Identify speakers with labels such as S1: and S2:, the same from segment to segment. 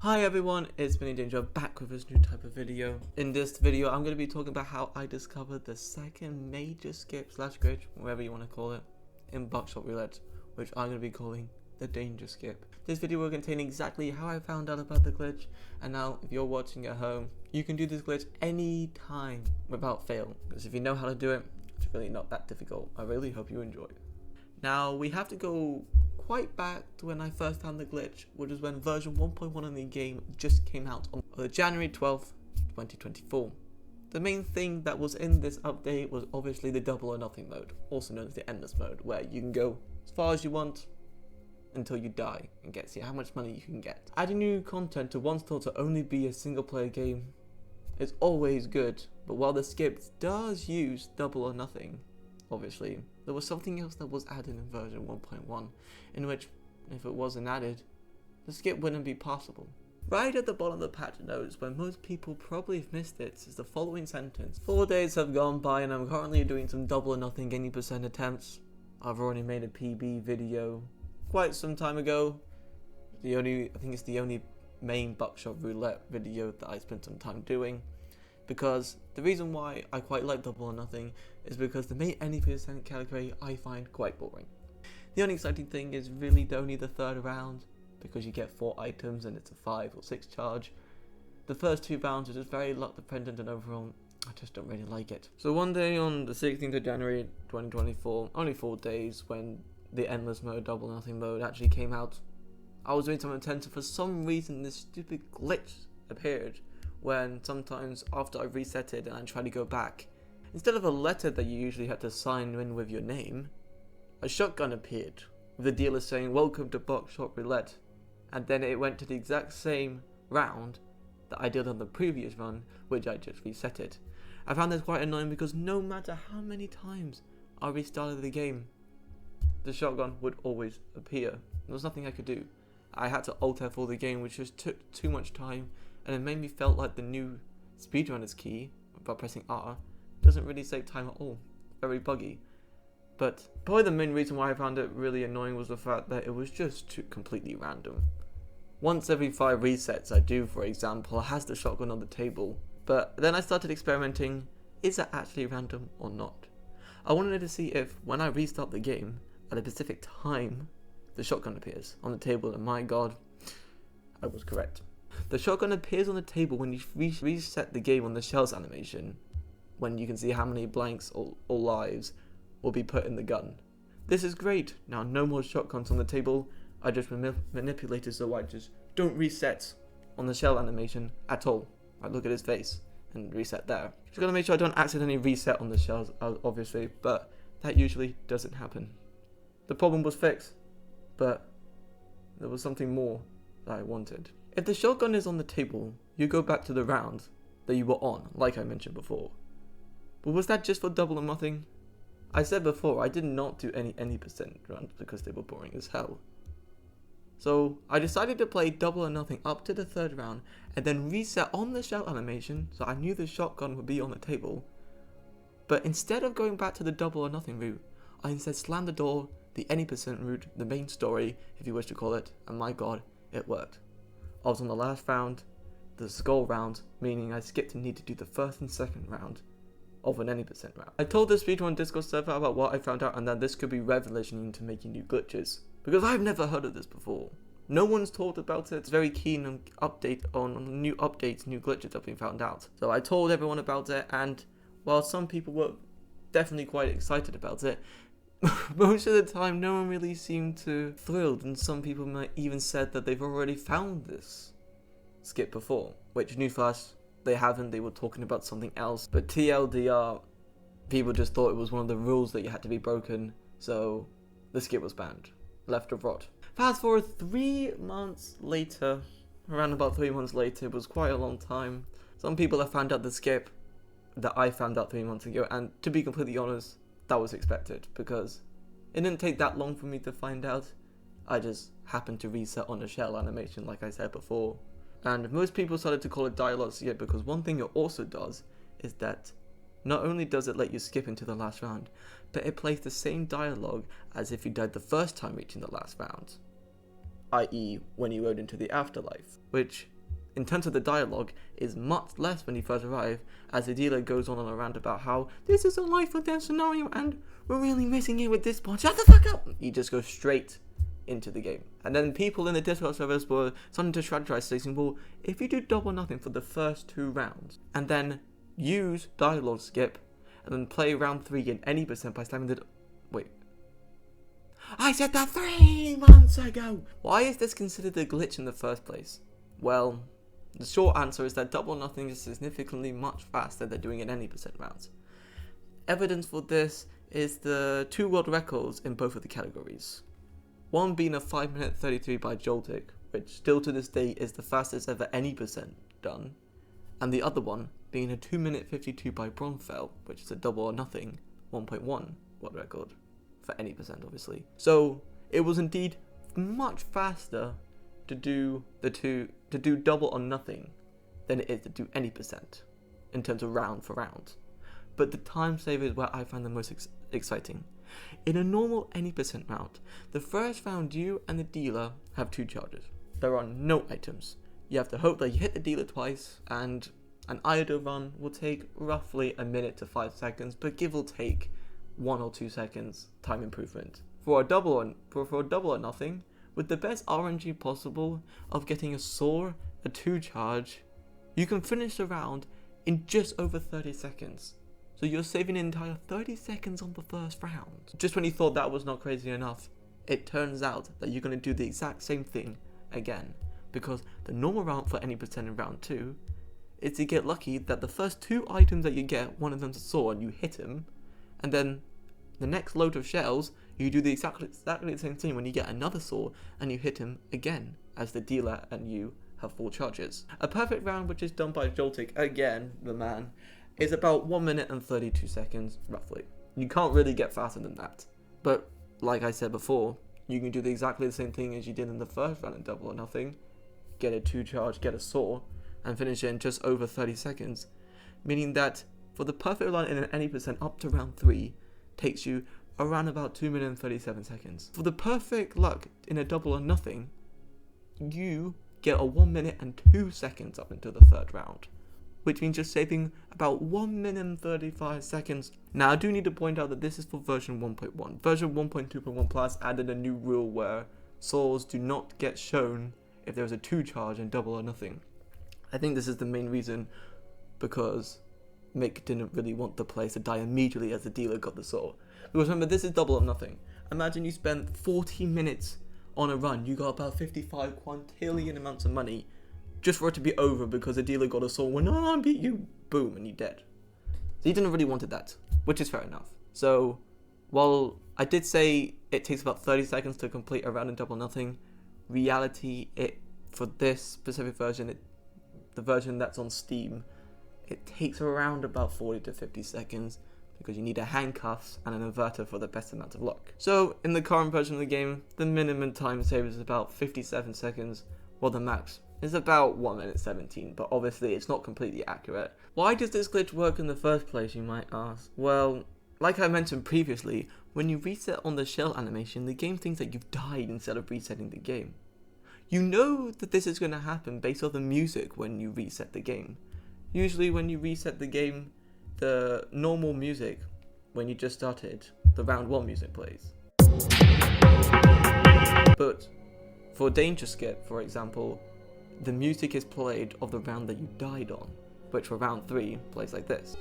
S1: Hi everyone, it's Benny Danger back with this new type of video. In this video, I'm going to be talking about how I discovered the second major skip / glitch, whatever you want to call it, in Buckshot Roulette, which I'm going to be calling the danger skip. This video will contain exactly how I found out about the glitch, and now if you're watching at home, you can do this glitch any time without fail, because if you know how to do it, it's really not that difficult. I really hope you enjoy it. Now, we have to go quite back to when I first found the glitch, which is when version 1.1 of the game just came out on January 12th, 2024. The main thing that was in this update was obviously the double or nothing mode, also known as the endless mode, where you can go as far as you want until you die and get to see how much money you can get. Adding new content to one thought to only be a single player game is always good, but while the skip does use double or nothing, obviously, there was something else that was added in version 1.1, in which, if it wasn't added, the skip wouldn't be possible. Right at the bottom of the patch notes, where most people probably have missed it, is the following sentence. 4 days have gone by and I'm currently doing some double or nothing 80% attempts. I've already made a PB video quite some time ago. I think it's the only main Buckshot Roulette video that I spent some time doing. Because the reason why I quite like double or nothing is because the main 80% category I find quite boring. The only exciting thing is really only the third round, because you get 4 items and it's a 5 or 6 charge. The first 2 rounds are just very luck dependent, and overall I just don't really like it. So one day on the 16th of January 2024, only 4 days, when the endless mode, double or nothing mode actually came out, I was doing some attempts and for some reason this stupid glitch appeared. When sometimes after I reset it and I try to go back, instead of a letter that you usually had to sign in with your name, a shotgun appeared with the dealer saying welcome to Buckshot Roulette, and then it went to the exact same round that I did on the previous run, which I just reset it. I found this quite annoying because no matter how many times I restarted the game, the shotgun would always appear. There was nothing I could do. I had to alt F4 the game, which just took too much time, and it made me felt like the new speedrunner's key, by pressing R, doesn't really save time at all. Very buggy. But probably the main reason why I found it really annoying was the fact that it was just too completely random. Once every 5 resets I do, for example, has the shotgun on the table, but then I started experimenting, is that actually random or not? I wanted to see if, when I restart the game, at a specific time, the shotgun appears on the table, and my god, I was correct. The shotgun appears on the table when you reset the game on the shells animation, when you can see how many blanks or lives will be put in the gun. This is great. Now no more shotguns on the table. I just manipulated so I just don't reset on the shell animation at all. I look at his face and reset there. Just gotta make sure I don't accidentally reset on the shells, obviously, but that usually doesn't happen. The problem was fixed, but there was something more that I wanted. If the shotgun is on the table, you go back to the round that you were on, like I mentioned before. But was that just for double or nothing? I said before, I did not do any 80% runs because they were boring as hell. So I decided to play double or nothing up to the 3rd round and then reset on the shell animation, so I knew the shotgun would be on the table. But instead of going back to the double or nothing route, I instead slammed the door, the 80% route, the main story, if you wish to call it, and my god, it worked. I was on the last round, the skull round, meaning I skipped and need to do the 1st and 2nd round of an 80% round. I told the speedrun Discord server about what I found out and that this could be revelation into making new glitches, because I've never heard of this before. No one's talked about it. It's very keen on new updates, new glitches that have been found out. So I told everyone about it, and while some people were definitely quite excited about it, most of the time no one really seemed too thrilled, and some people might even said that they've already found this skip before, which newsflash, they haven't. They were talking about something else, but TLDR, people just thought it was one of the rules that you had to be broken, so the skip was banned, left to rot. Fast forward 3 months later, around about 3 months later, it was quite a long time. Some people have found out the skip that I found out 3 months ago, and to be completely honest, that was expected, because it didn't take that long for me to find out. I just happened to reset on the shell animation, like I said before. And most people started to call it Dialog skip, because one thing it also does is that not only does it let you skip into the last round, but it plays the same dialogue as if you died the first time reaching the last round. i.e. when you rode into the afterlife, which in terms of the dialogue, is much less when you first arrive, as the dealer goes on a rant about how this is a life or death scenario and we're really missing it with this part. Shut the fuck up! You just go straight into the game. And then people in the Discord servers were starting to strategize, saying, well, if you do double nothing for the first 2 rounds, and then use dialogue skip, and then play round 3 in any percent by slamming the... Wait. I said that 3 months ago! Why is this considered a glitch in the first place? Well, the short answer is that double nothing is significantly much faster than doing in any percent rounds. Evidence for this is the 2 world records in both of the categories. One being a 5-minute 33 by Joltik, which still to this day is the fastest ever any percent done, and the other one being a 2-minute 52 by Bronfell, which is a double or nothing 1.1 world record for any percent, obviously. So it was indeed much faster to do double or nothing than it is to do any percent in terms of round for round. But the time saver is where I find the most exciting. In a normal any percent round, the first round you and the dealer have 2 charges. There are no items. You have to hope that you hit the dealer twice, and an idle run will take roughly a minute to 5 seconds, but give or take 1 or 2 seconds time improvement. For a double or nothing, with the best RNG possible of getting a saw, a 2 charge, you can finish the round in just over 30 seconds. So you're saving an entire 30 seconds on the first round. Just when you thought that was not crazy enough, it turns out that you're going to do the exact same thing again. Because the normal round for any percent in round 2 is to get lucky that the first 2 items that you get, one of them's a saw and you hit him, and then the next load of shells, you do the exactly the same thing when you get another saw and you hit him again, as the dealer and you have 4 charges. A perfect round, which is done by Joltik, again, the man, is about 1 minute and 32 seconds, roughly. You can't really get faster than that. But, like I said before, you can do exactly the same thing as you did in the first round in double or nothing, get a 2 charge, get a saw, and finish it in just over 30 seconds, meaning that for the perfect run in an any percent up to round 3 takes you around about 2 minutes and 37 seconds. For the perfect luck in a double or nothing, you get a 1 minute and 2 seconds up into the 3rd round, which means you're saving about 1 minute and 35 seconds. Now I do need to point out that this is for version 1.1. Version 1.2.1 Plus added a new rule where saws do not get shown if there is a 2 charge in double or nothing. I think this is the main reason, because Mick didn't really want the players to die immediately as the dealer got the saw. Because remember, this is double or nothing. Imagine you spent 40 minutes on a run, you got about 55 quintillion amounts of money just for it to be over because the dealer got a saw when I beat you, boom, and you're dead. So he didn't really wanted that, which is fair enough. So while I did say it takes about 30 seconds to complete a round in double or nothing, reality, for this specific version, the version that's on Steam, it takes around about 40 to 50 seconds because you need a handcuffs and an inverter for the best amount of luck. So in the current version of the game, the minimum time saved is about 57 seconds, while the max is about 1 minute 17, but obviously it's not completely accurate. Why does this glitch work in the first place, you might ask? Well, like I mentioned previously, when you reset on the shell animation, the game thinks that you've died instead of resetting the game. You know that this is going to happen based on the music when you reset the game. Usually when you reset the game, the normal music, when you just started, the round 1 music plays. But for Danger Skip, for example, the music is played of the round that you died on, which for round 3 plays like this.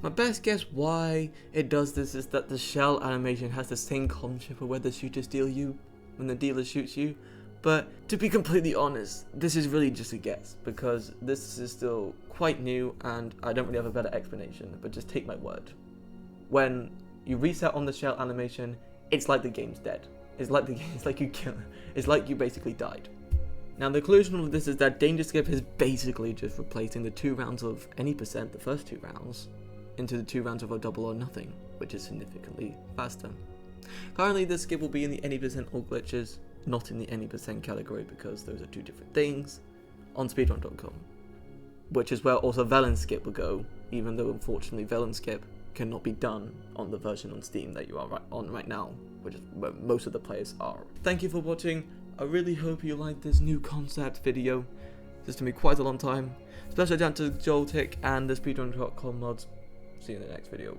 S1: My best guess why it does this is that the shell animation has the same concept of where the shooters steal you when the dealer shoots you, but to be completely honest, this is really just a guess because this is still quite new and I don't really have a better explanation, but just take my word. When you reset on the shell animation, it's like the game's dead. It's like you basically died. Now the conclusion of this is that Danger Skip is basically just replacing the 2 rounds of any percent, the first 2 rounds, into the 2 rounds of a double or nothing, which is significantly faster. Currently this skip will be in the any percent all glitches, not in the any percent category because those are 2 different things, on speedrun.com, which is where also Velen Skip will go, even though unfortunately Velen Skip cannot be done on the version on Steam that you are on right now, which is where most of the players are. Thank you for watching. I really hope you like this new concept video. This took me quite a long time. Special down to Joltic and the speedrun.com mods. See you in the next video.